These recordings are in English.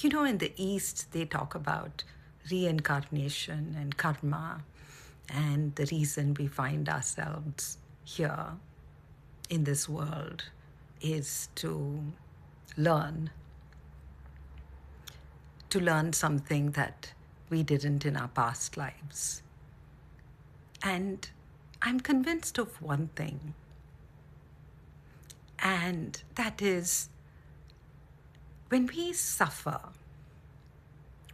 In the East, they talk about reincarnation and karma, and the reason we find ourselves here in this world is to learn something that we didn't in our past lives. And I'm convinced of one thing, and that is when we suffer,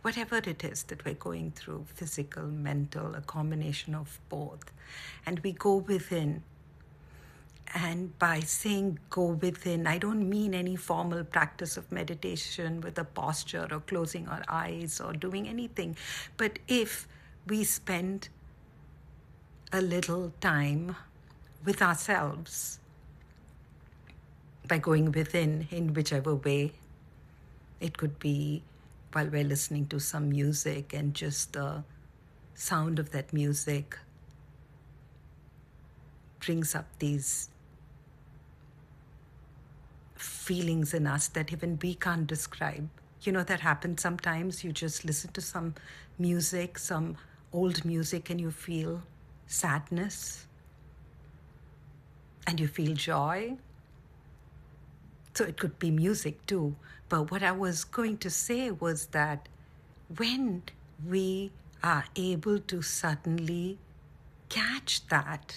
whatever it is that we're going through, physical, mental, a combination of both, and we go within. And by saying go within, I don't mean any formal practice of meditation with a posture or closing our eyes or doing anything. But if we spend a little time with ourselves by going within in whichever way, it could be while we're listening to some music and just the sound of that music brings up these feelings in us that even we can't describe. That happens sometimes. You just listen to some music, some old music, and you feel sadness and you feel joy. So it could be music too. But what I was going to say was that when we are able to suddenly catch that,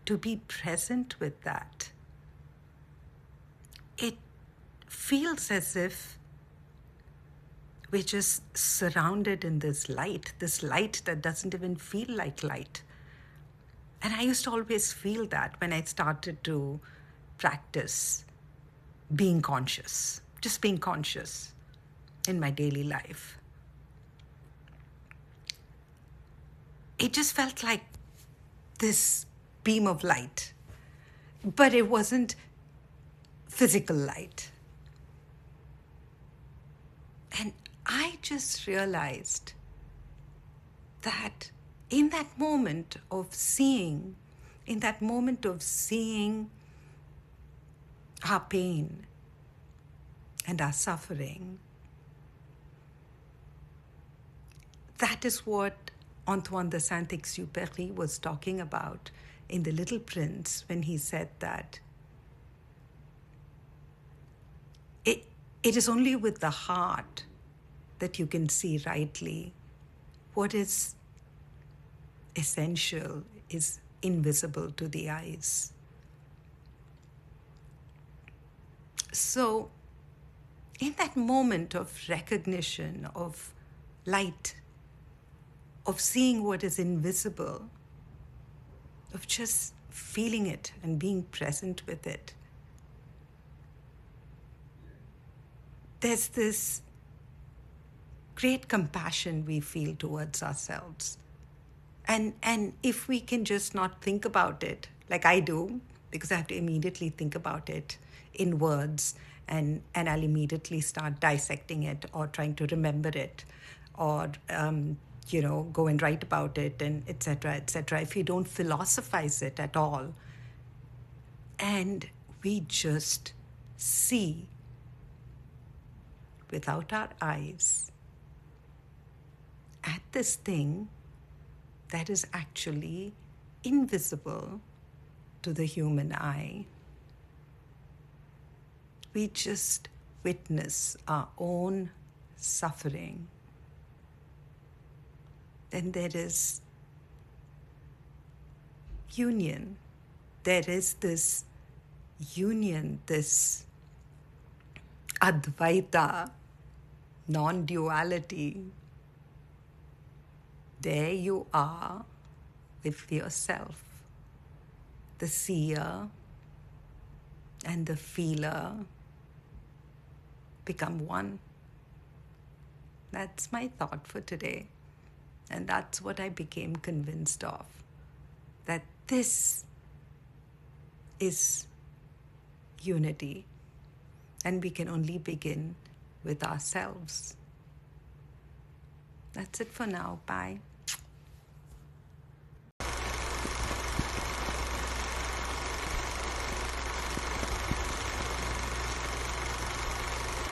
to be present with that, it feels as if we're just surrounded in this light that doesn't even feel like light. And I used to always feel that when I started to practice being conscious, just being conscious in my daily life. It just felt like this beam of light, but it wasn't physical light. And I just realized that in that moment of seeing our pain and our suffering, that is what Antoine de Saint-Exupéry was talking about in The Little Prince when he said that it is only with the heart that you can see rightly. What is essential is invisible to the eyes. So, in that moment of recognition, of light, of seeing what is invisible, of just feeling it and being present with it, there's this great compassion we feel towards ourselves. And if we can just not think about it, like I do, because I have to immediately think about it in words, and I'll immediately start dissecting it or trying to remember it, or go and write about it, and etc., etc. If you don't philosophize it at all, and we just see without our eyes at this thing that is actually invisible to the human eye, we just witness our own suffering. Then there is union. There is this union, this Advaita, non-duality. There you are with yourself, the seer and the feeler become one. That's my thought for today. And that's what I became convinced of, that this is unity. And we can only begin with ourselves. That's it for now. Bye.